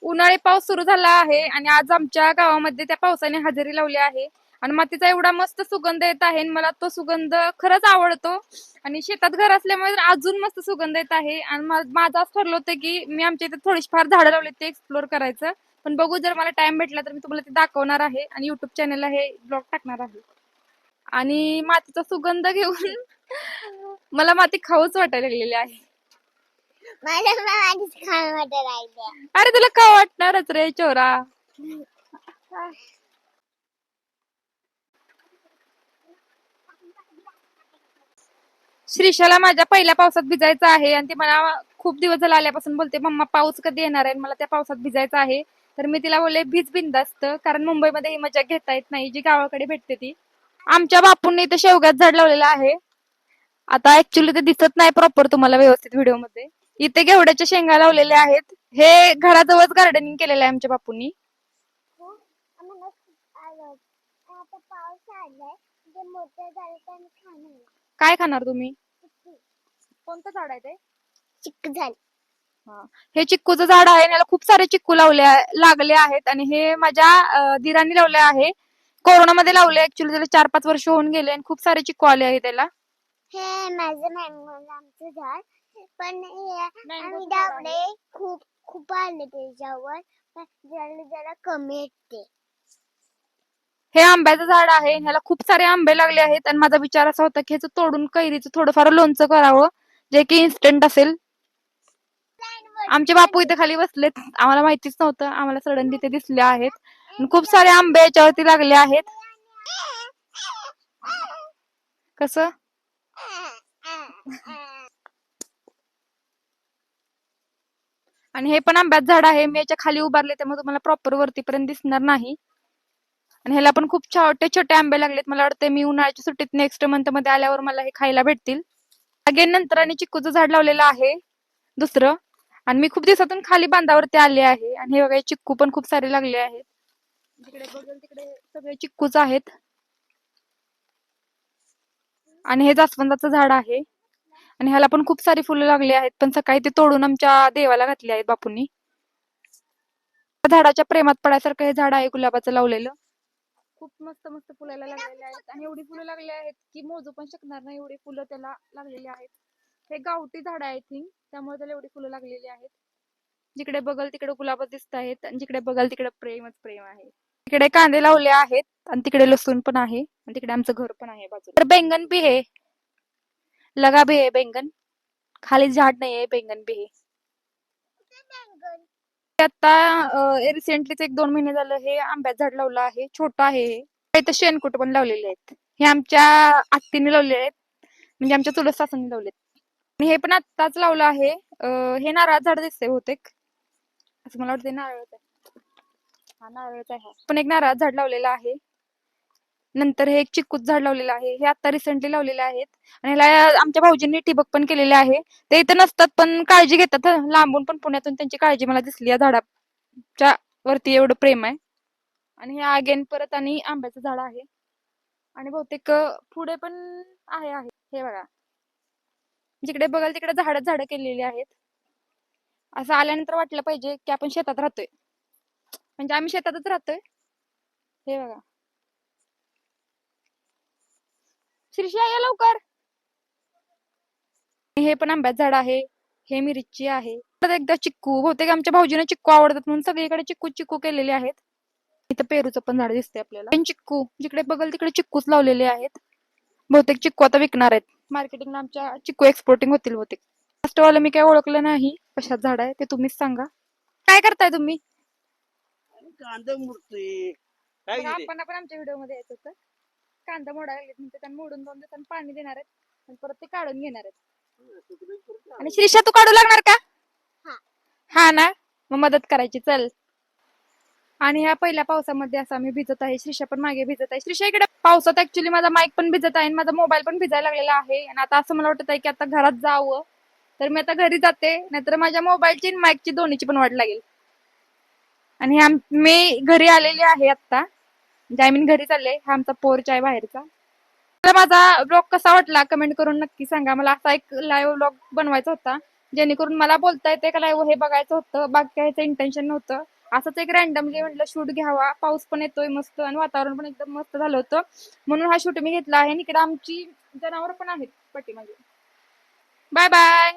उन्हाळी पाऊस सुरू झाला आहे आणि आज आमच्या गावामध्ये त्या पावसाने हजेरी लावली आहे आणि मातीचा एवढा मस्त सुगंध येत आहे आणि मला तो सुगंध खरंच आवडतो आणि शेतात घर असल्यामुळे अजून मस्त सुगंध येत आहे आणि माझं असं ठरलं होतं की मी आमच्या इथे थोडीशी फार झाडं लावली ते एक्सप्लोर करायचं. पण बघू, जर मला टाइम भेटला तर मी तुम्हाला ते दाखवणार आहे आणि युट्यूब चॅनलला हे ब्लॉग टाकणार आहे. आणि मातीचा सुगंध घेऊन मला माती खाऊच वाटायला लागलेली आहे. मला आधीच खाण वाटत राहिले. अरे तुला का वाटणारच रे चोरा. श्रीशाला माझ्या पहिल्या पावसात भिजायचं आहे आणि ती मला खूप दिवस झाला आल्यापासून बोलते, मम्मा पाऊस कधी येणार आहे, मला त्या पावसात भिजायचं आहे. तर मी तिला बोलले भिज बिंदास्त, कारण मुंबईमध्ये ही मजा घेता येत नाही जी गावाकडे भेटते ती. आमच्या बापूंनी इथे शेवग्यात झाड लावलेलं आहे. आता ऍक्च्युली ते दिसत नाही प्रॉपर तुम्हाला व्यवस्थित व्हिडिओ मध्ये. इथे घेवड्याच्या शेंगा लावलेल्या आहेत. हे घराजवळच गार्डनिंग केलेलं आहे आमच्या बापूंनी. आता पाऊस आलाय, ते मोठं झालं तर आम्ही खाणार. काय खाणार तुम्ही? कोणतं झाड आहे ते? चिक्कू झाड. हे चिक्कूचं झाड आहे. याला खूप सारे चिक्कू लागले आहेत आणि हे माझ्या दिरांनी लावले आहे. कोरोनामध्ये लावले ऍक्च्युली, त्याला 4-5 वर्ष होऊन गेले आणि खूप सारे चिक्कू आले आहेत त्याला. हे माझं आमचं झाड, पण आम्ही लावले खूप खूप आले त्याच्यावर, जरा कमी येते. हे आंब्याचं झाड आहे. ह्याला खूप सारे आंबे लागले आहेत आणि माझा विचार असा होता की ह्याचं तोडून कैरीचं थोडंफार लोणचं करावं, जे की इन्स्टंट असेल. आमचे बापू इथे खाली बसलेत, आम्हाला माहितीच नव्हतं, आम्हाला सडनली ते दिसले आहेत. खूप सारे आंबे याच्यावरती लागले आहेत. कसं आणि हे पण आंब्याचं झाड आहे. मी याच्या खाली उभारले त्यामुळे तुम्हाला प्रॉपर वरतीपर्यंत दिसणार नाही. आणि ह्याला पण खूप छोटे छोटे आंबे लागलेत. मला वाटतं मी उन्हाळ्याच्या सुट्टीत नेक्स्ट मंथ मध्ये आल्यावर मला हे खायला भेटतील. अगेन नंतर आणि चिक्कूचं झाड लावलेलं आहे दुसरं. आणि मी खूप दिवसातून खाली बांधावरती आले आहे आणि हे बघा चिक्कू पण खूप सारे लागले आहेत. तिकडे बघेल तिकडे सगळे चिक्कूच आहेत. आणि हे जास्वंदाचं झाड आहे आणि ह्याला पण खूप सारी फुलं लागली आहेत, पण सकाळी ते तोडून आमच्या देवाला घातली आहेत बापूंनी. झाडाच्या प्रेमात पडायसारखं हे झाड आहे गुलाबाचं लावलेलं. खूप मस्त मस्त फुलायला लागलेले आहेत आणि एवढी फुलं लागली आहेत की मोजू पण शकणार नाही, एवढी फुलं त्याला लागलेली आहेत. हे गावठी झाड आहे आय थिंक, त्यामुळे त्याला एवढी फुलं लागलेली आहेत. जिकडे बघल तिकडे गुलाब दिसत आहेत आणि जिकडे बघल तिकडे प्रेमच प्रेम आहे. तिकडे कांदे लावले आहेत आणि तिकडे लसूण पण आहे आणि तिकडे आमचं घर पण आहे बाजूला. तर बैंगन भी है, लगा भी है बैंगन, खाली झाड नाही आहे, बैंगन भी है. आता रिसेंटलीच 1-2 महिने झालं हे आंब्याचं झाड लावलं आहे. छोटं आहे. इथं शेणकुट पण लावलेले आहेत. हे आमच्या आत्तीने लावलेले आहेत, म्हणजे आमच्या चुलत सासूने लावलेत. आणि हे पण आत्ताच लावलं आहे. हे नारळ झाड दिसतंय बहुतेक, असं मला वाटतं नारळच आहे. हा नारळच आहे. पण एक नारळ झाड लावलेलं आहे. नंतर हे एक चिक्कूच झाड लावलेलं आहे. हे आता रिसेंटली लावलेले आहेत आणि ह्याला आमच्या भाऊजींनी ठिबक पण केलेले आहे. ते इथं नसतात पण काळजी घेतात. लांबून पण पुण्यातून त्यांची काळजी मला दिसली या झाडाच्या वरती, एवढं प्रेम आहे. आणि हे अगेन परत आणि आंब्याचं झाड आहे आणि बहुतेक पुढे पण आहे. हे बघा, जिकडे बघाल तिकडे झाडं केलेली आहेत. असं आल्यानंतर वाटलं पाहिजे की आपण शेतात राहतोय, म्हणजे आम्ही शेतातच राहतोय. हे बघा, श्रीषा या लवकर. हे पण आंब्याचं झाड आहे. हे मिरची आहे. परत एकदा चिक्कू, बहुतेक आमच्या भाऊजीने चिक्कू आवडतात म्हणून सगळीकडे चिक्कू चिक्कू केलेले आहेत. इथं पेरूचं पण झाड दिसतंय आपल्याला. पण चिक्कू जिकडे बघल तिकडे चिक्कूच लावलेले आहेत. बहुतेक चिक्कू आता विकणार आहेत. मार्केटिंगला आमच्या चिक्कू एक्सपोर्टिंग होतील बहुतेक. लास्टवाला मी काय ओळखलं नाही कशात झाड आहे ते तुम्हीच सांगा. काय करताय तुम्ही? कांदा मुरतोय. काय आपण आमच्या व्हिडिओ मध्ये यायचं होतं. कांदा मोडायला लागलेत म्हणजे त्यांना मोडून 2 दिवसांनी पाणी देणार आहेत आणि परत ते काढून घेणार आहेत. आणि श्रीषा तू काढू लागणार का? हा ना, मग मदत करायची चल. आणि ह्या पहिल्या पावसामध्ये असं आम्ही भिजत आहे. श्रीषा पण मागे भिजत आहे. श्रीषा इकडे पावसात ऍक्च्युली माझा माईक पण भिजत आहे आणि माझा मोबाईल पण भिजायला लागलेला आहे. आणि आता असं मला वाटत आहे की आता घरात जावं, तर मी आता घरी जाते, नाहीतर माझ्या मोबाईलची आणि माईकची दोन्हीची पण वाट लागेल. आणि मी घरी आलेली आहे आता, आय मीन घरी चालले. हा आमचा पोर्च आहे बाहेरचा. तर माझा ब्लॉग कसा वाटला कमेंट करून नक्की सांगा. मला असा एक लाईव्ह ब्लॉग बनवायचा होता जेणेकरून मला बोलता येते का लाईव्ह हे बघायचं होतं, बाकी काहीच इंटेन्शन नव्हतं. असंच एक रॅन्डमली म्हटलं शूट घ्यावा. पाऊस पण येतोय मस्त आणि वातावरण पण एकदम मस्त झालं होतं. म्हणून हा शूट मी घेतला आहे. आणि इकडे आमची जनावर पण आहेत पाठीमागे. Bye bye.